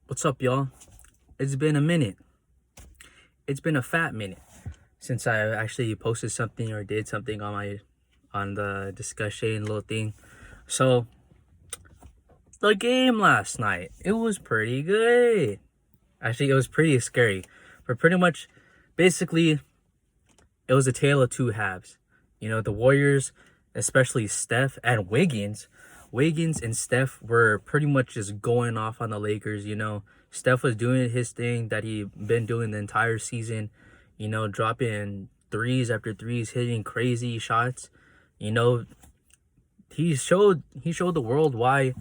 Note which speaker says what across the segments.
Speaker 1: What's up, y'all? It's been a minute. It's been a fat minute since I actually posted something or did something on the discussion little thing. So the game last night, it was pretty good. Actually, it was pretty scary. But pretty much, basically, it was a tale of two halves. The Warriors, especially Steph and Wiggins. Wiggins and Steph were pretty much just going off on the Lakers. Steph was doing his thing that he been doing the entire season. Dropping threes after threes, hitting crazy shots. You know, he showed the world why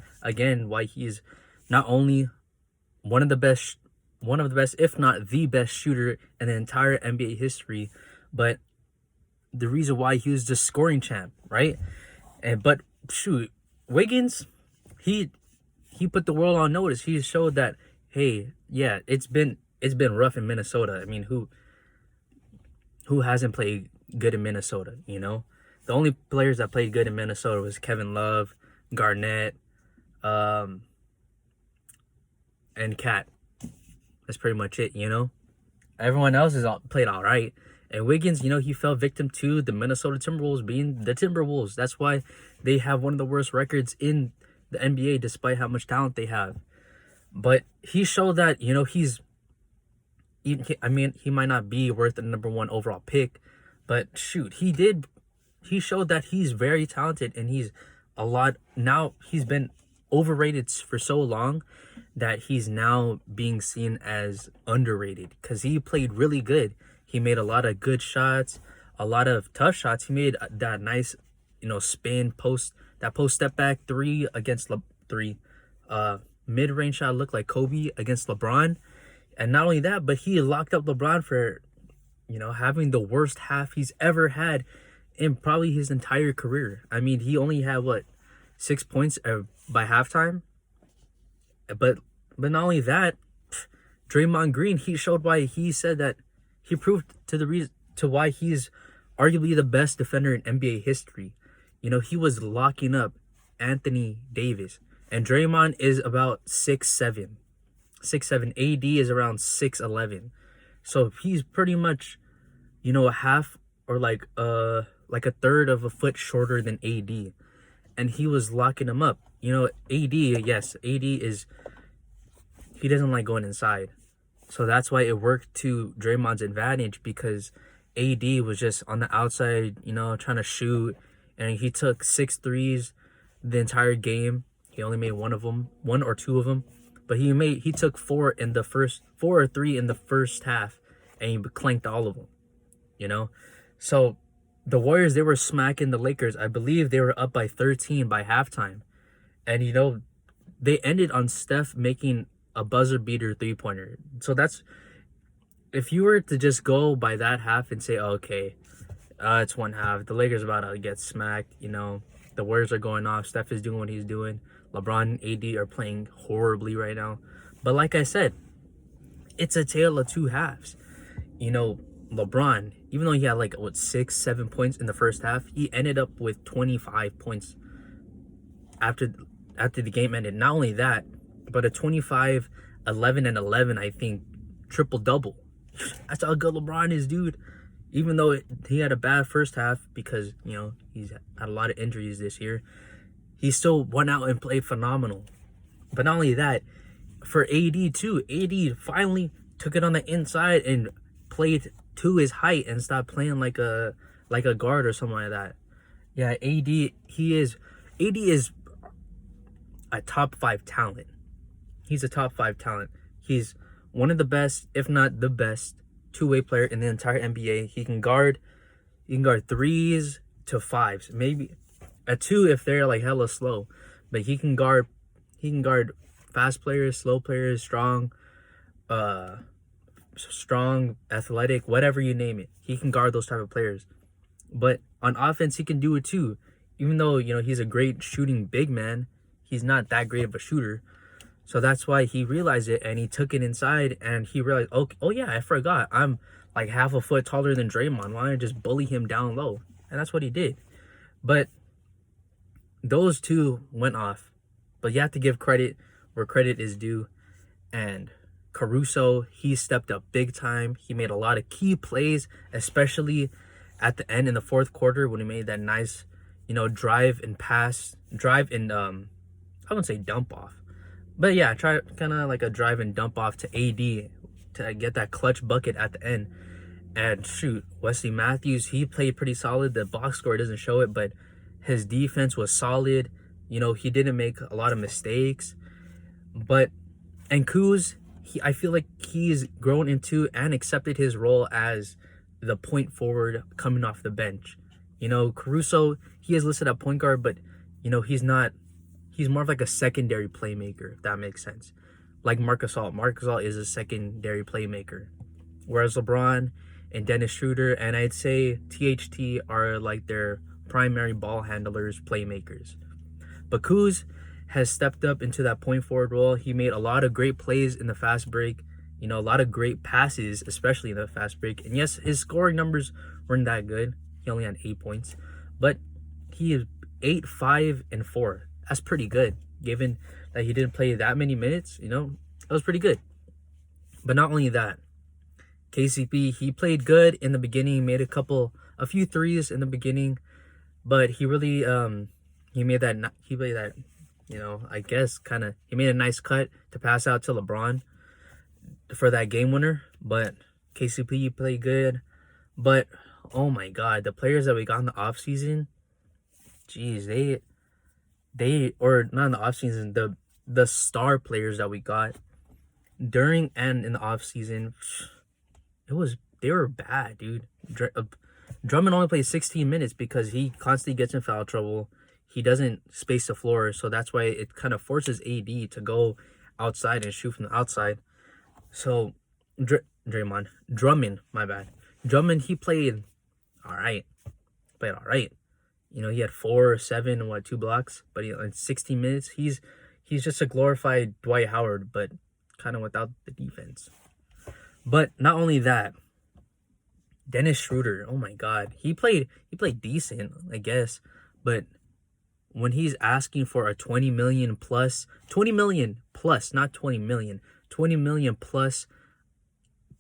Speaker 1: he's not only one of the best if not the best shooter in the entire NBA history, but the reason why he was the scoring champ, right? But shoot, Wiggins, he put the world on notice. He showed that, hey, yeah, it's been rough in Minnesota. I mean, who hasn't played good in Minnesota? The only players that played good in Minnesota was Kevin Love, Garnett, and Cat. That's pretty much it. Everyone else played all right. And Wiggins, he fell victim to the Minnesota Timberwolves being the Timberwolves. That's why they have one of the worst records in the NBA, despite how much talent they have. But he showed that, he might not be worth the number one overall pick, but shoot, he showed that he's very talented, and he's been overrated for so long that he's now being seen as underrated because he played really good. He made a lot of good shots, a lot of tough shots. He made that nice, spin post, that post step back three against mid-range shot looked like Kobe against LeBron. And not only that, but he locked up LeBron for, having the worst half he's ever had in probably his entire career. I mean, he only had 6 points by halftime. But not only that, Draymond Green, he showed why he said that he proved to why he's arguably the best defender in NBA history. He was locking up Anthony Davis, and Draymond is about 6'7". 6'7". AD is around 6'11". So he's pretty much, a half or like a third of a foot shorter than AD, and he was locking him up. AD, yes, he doesn't like going inside. So that's why it worked to Draymond's advantage, because AD was just on the outside, trying to shoot, and he took 6 threes the entire game. He only made one or two of them, but he took 4 or 3 in the first half, and he clanked all of them. So the Warriors, they were smacking the Lakers. I believe they were up by 13 by halftime, and they ended on Steph making a buzzer beater 3-pointer. So that's, if you were to just go by that half and say, okay, it's one half, the Lakers about to get smacked. The Warriors are going off. Steph is doing what he's doing. LeBron and AD are playing horribly right now. But like I said, it's a tale of two halves. LeBron, even though he had 6-7 points in the first half, he ended up with 25 points after the game ended. Not only that, but a 25, 11, and 11, I think, triple-double. That's how good LeBron is, dude. Even though he had a bad first half because, he's had a lot of injuries this year, he still went out and played phenomenal. But not only that, for AD too, AD finally took it on the inside and played to his height and stopped playing like a guard or something like that. Yeah, AD is a top 5 talent. He's a top 5 talent. He's one of the best, if not the best, two-way player in the entire NBA. He can guard 3s to 5s, maybe a 2 if they're hella slow. But he can guard fast players, slow players, strong, athletic, whatever you name it. He can guard those type of players. But on offense, he can do it too. Even though, he's a great shooting big man, he's not that great of a shooter. So that's why he realized it, and he took it inside, and he realized, oh yeah, I forgot. I'm half a foot taller than Draymond. Why don't I just bully him down low? And that's what he did. But those two went off. But you have to give credit where credit is due. And Caruso, he stepped up big time. He made a lot of key plays, especially at the end in the fourth quarter when he made that nice, drive and I wouldn't say dump off. But yeah, try kind of like a drive and dump off to AD to get that clutch bucket at the end. And shoot, Wesley Matthews, he played pretty solid. The box score doesn't show it, but his defense was solid. He didn't make a lot of mistakes. But and Kuz, I feel like he's grown into and accepted his role as the point forward coming off the bench. Caruso, he is listed at point guard, but he's not. He's more of like a secondary playmaker, if that makes sense. Like Marc Gasol. Marc Gasol is a secondary playmaker. Whereas LeBron and Dennis Schroeder and I'd say THT are like their primary ball handlers, playmakers. But Kuz has stepped up into that point forward role. He made a lot of great plays in the fast break, a lot of great passes, especially in the fast break. And yes, his scoring numbers weren't that good. He only had 8 points, but he is 8, 5, and 4. That's pretty good, given that he didn't play that many minutes. That was pretty good. But not only that, KCP, he played good in the beginning, made a few threes in the beginning, but he really he played that, I guess he made a nice cut to pass out to LeBron for that game winner. But KCP played good. But oh my God, the players that we got in the offseason, geez, or not in the offseason, the star players that we got during and in the offseason, they were bad, dude. Drummond only played 16 minutes because he constantly gets in foul trouble. He doesn't space the floor, so that's why it kind of forces AD to go outside and shoot from the outside. So Drummond, my bad. Drummond, he played all right. He had 4, 7, and 2 blocks, but in 16 minutes, he's just a glorified Dwight Howard, but kind of without the defense. But not only that, Dennis Schroeder, oh my God, he played decent, I guess, but when he's asking for a 20 million plus, not 20 million, 20 million plus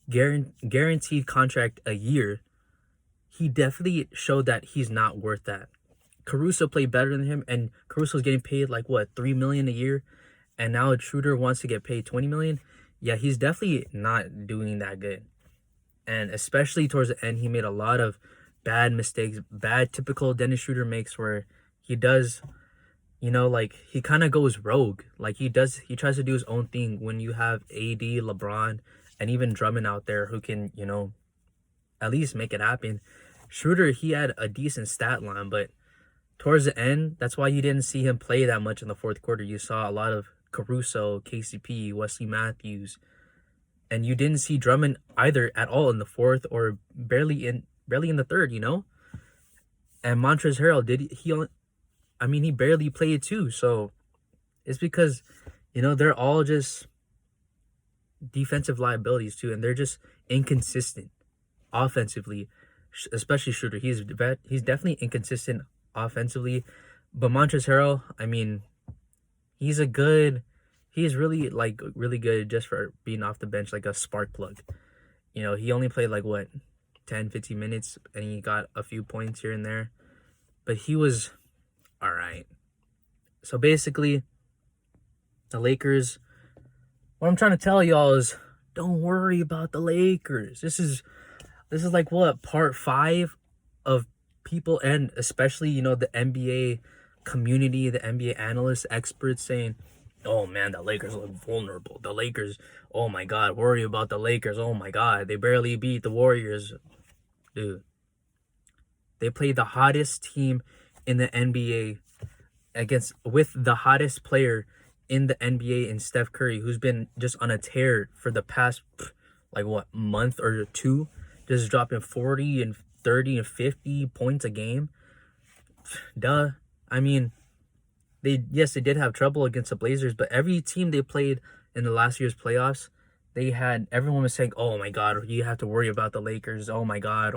Speaker 1: guaranteed contract a year, he definitely showed that he's not worth that. Caruso played better than him, and Caruso's getting paid like $3 million a year, and now Schroeder wants to get paid 20 million. Yeah, he's definitely not doing that good. And especially towards the end, he made a lot of bad mistakes, bad typical Dennis Schroeder makes where he does, he kind of goes rogue. Like he tries to do his own thing when you have AD, LeBron, and even Drummond out there who can, at least make it happen. Schroeder, he had a decent stat line, but towards the end, that's why you didn't see him play that much in the fourth quarter. You saw a lot of Caruso, KCP, Wesley Matthews, and you didn't see Drummond either at all in the fourth or barely in the third, And Montrezl Harrell, he barely played too. So it's because, they're all just defensive liabilities too, and they're just inconsistent offensively, especially Schroeder. He's definitely inconsistent offensively, but Montrezl Harrell, he's really good just for being off the bench, like a spark plug. He only played 10, 15 minutes, and he got a few points here and there, but he was all right. So basically, the Lakers, what I'm trying to tell y'all is, don't worry about the Lakers. This is part 5 of people, and especially the NBA community, the NBA analysts, experts saying, oh man, the Lakers look vulnerable. The Lakers, oh my God, worry about the Lakers. Oh my God, they barely beat the Warriors. Dude, they played the hottest team in the NBA with the hottest player in the NBA in Steph Curry, who's been just on a tear for the past month or two, just dropping 40 and 30 and 50 points a game. Duh. They did have trouble against the Blazers, but every team they played in the last year's playoffs, everyone was saying, oh my God, you have to worry about the Lakers. Oh my God.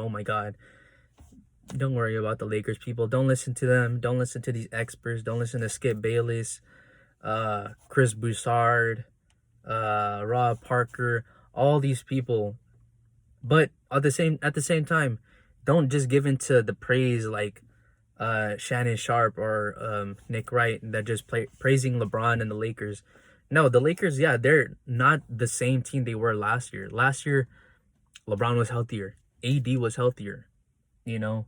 Speaker 1: Don't worry about the Lakers, people. Don't listen to them. Don't listen to these experts. Don't listen to Skip Bayless, Chris Broussard, Rob Parker, all these people. But at the same time, don't just give into the praise like Shannon Sharp or Nick Wright that just praising LeBron and the Lakers. No, the Lakers, yeah, they're not the same team they were last year. Last year, LeBron was healthier. AD was healthier. You know,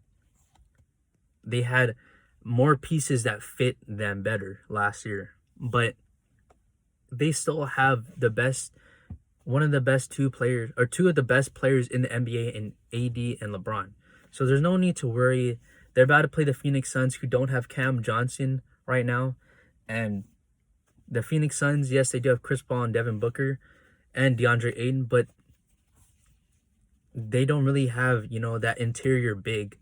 Speaker 1: they had more pieces that fit them better last year. But they still have one of the best two players, or two of the best players in the NBA in AD and LeBron. So there's no need to worry. They're about to play the Phoenix Suns, who don't have Cam Johnson right now. And the Phoenix Suns, yes, they do have Chris Paul and Devin Booker and DeAndre Ayton, but they don't really have, that interior big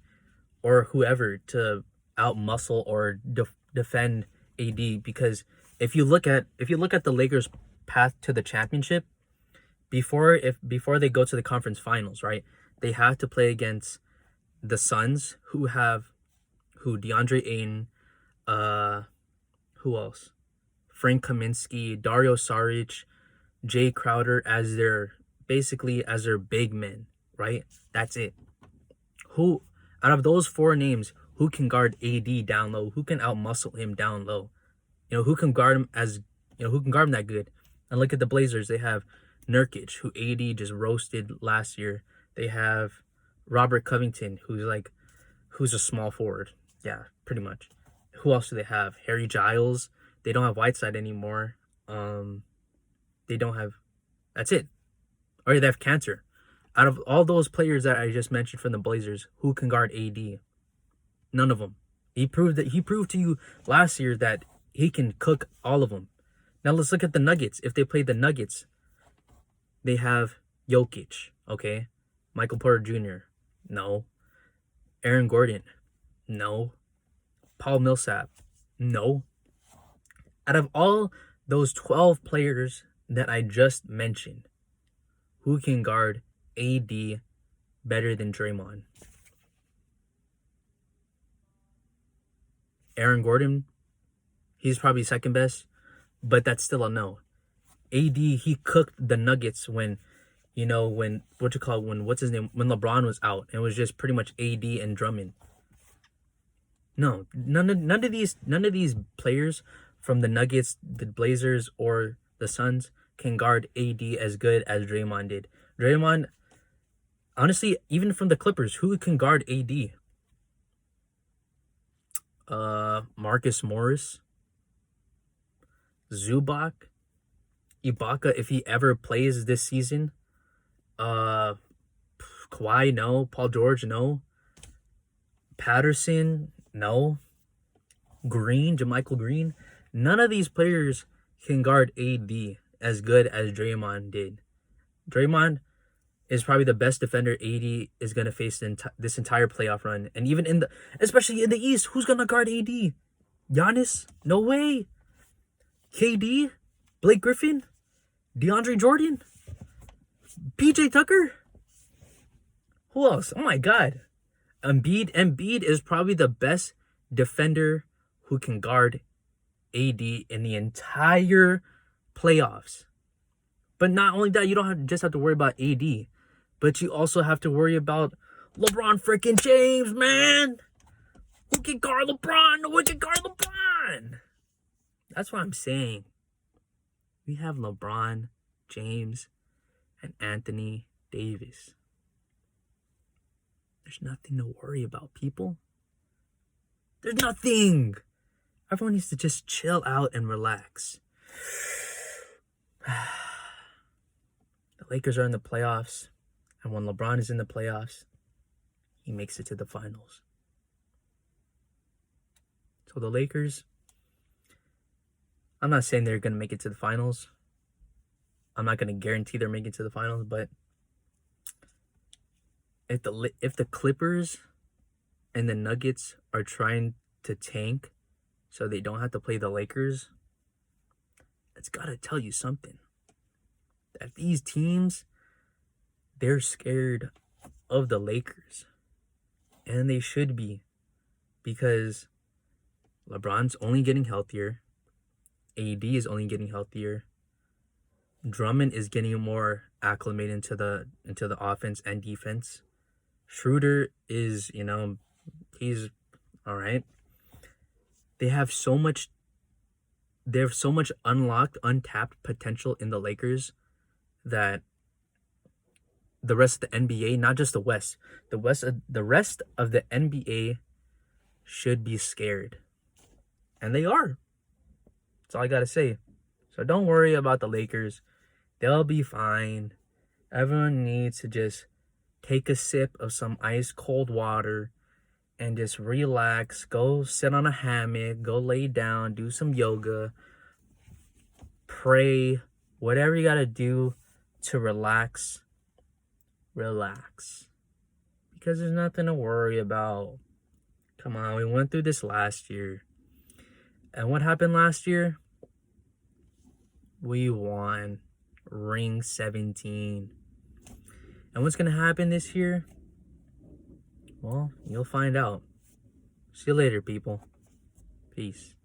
Speaker 1: or whoever to outmuscle or defend AD. Because if you look at the Lakers' path to the championship, before they go to the conference finals, right? They have to play against the Suns, who DeAndre Ayton, who else? Frank Kaminsky, Dario Saric, Jay Crowder as their big men, right? That's it. Who out of those four names, who can guard AD down low? Who can outmuscle him down low? Who can guard him who can guard him that good? And look at the Blazers. They have Nurkic, who AD just roasted last year. They have Robert Covington, who's a small forward. Yeah, pretty much. Who else do they have? Harry Giles. They don't have Whiteside anymore. They don't have. That's it. Or they have Cantor. Out of all those players that I just mentioned from the Blazers, who can guard AD? None of them. He proved to you last year that he can cook all of them. Now let's look at the Nuggets. If they play the Nuggets, they have Jokic, okay? Michael Porter Jr., no. Aaron Gordon, no. Paul Millsap, no. Out of all those 12 players that I just mentioned, who can guard AD better than Draymond? Aaron Gordon, he's probably second best, but that's still a no. AD, he cooked the Nuggets when what's his name, when LeBron was out, and it was just pretty much AD and Drummond. No, none of these players from the Nuggets, the Blazers, or the Suns can guard AD as good as Draymond did. Draymond, honestly, even from the Clippers, who can guard AD? Marcus Morris, Zubac, Ibaka, if he ever plays this season. Kawhi, no. Paul George, no. Patterson, no. JaMychal Green. None of these players can guard AD as good as Draymond did. Draymond is probably the best defender AD is going to face this entire playoff run. And even especially in the East, who's going to guard AD? Giannis? No way. KD? Blake Griffin? DeAndre Jordan? PJ Tucker? Who else? Oh my God. Embiid is probably the best defender who can guard AD in the entire playoffs. But not only that, you don't just have to worry about AD, but you also have to worry about LeBron freaking James, man. Who can guard LeBron? No one can guard LeBron. That's what I'm saying. We have LeBron, James, and Anthony Davis. There's nothing to worry about, people. There's nothing. Everyone needs to just chill out and relax. The Lakers are in the playoffs, and when LeBron is in the playoffs, he makes it to the finals. So the Lakers, I'm not saying they're going to make it to the finals. I'm not going to guarantee they're making it to the finals, but if the Clippers and the Nuggets are trying to tank so they don't have to play the Lakers, it's got to tell you something. That these teams, they're scared of the Lakers. And they should be, because LeBron's only getting healthier. AD is only getting healthier. Drummond is getting more acclimated into the offense and defense. Schroeder is, he's all right. They have so much unlocked, untapped potential in the Lakers that the rest of the NBA, not just the West, the rest of the NBA should be scared. And they are. That's all I gotta say. So don't worry about the Lakers. They'll be fine. Everyone needs to just take a sip of some ice cold water and just relax. Go sit on a hammock, go lay down, do some yoga, pray, whatever you gotta do to relax. Relax. Because there's nothing to worry about. Come on, we went through this last year. And what happened last year? We won ring 17. And what's going to happen this year? Well, you'll find out. See you later, people. Peace.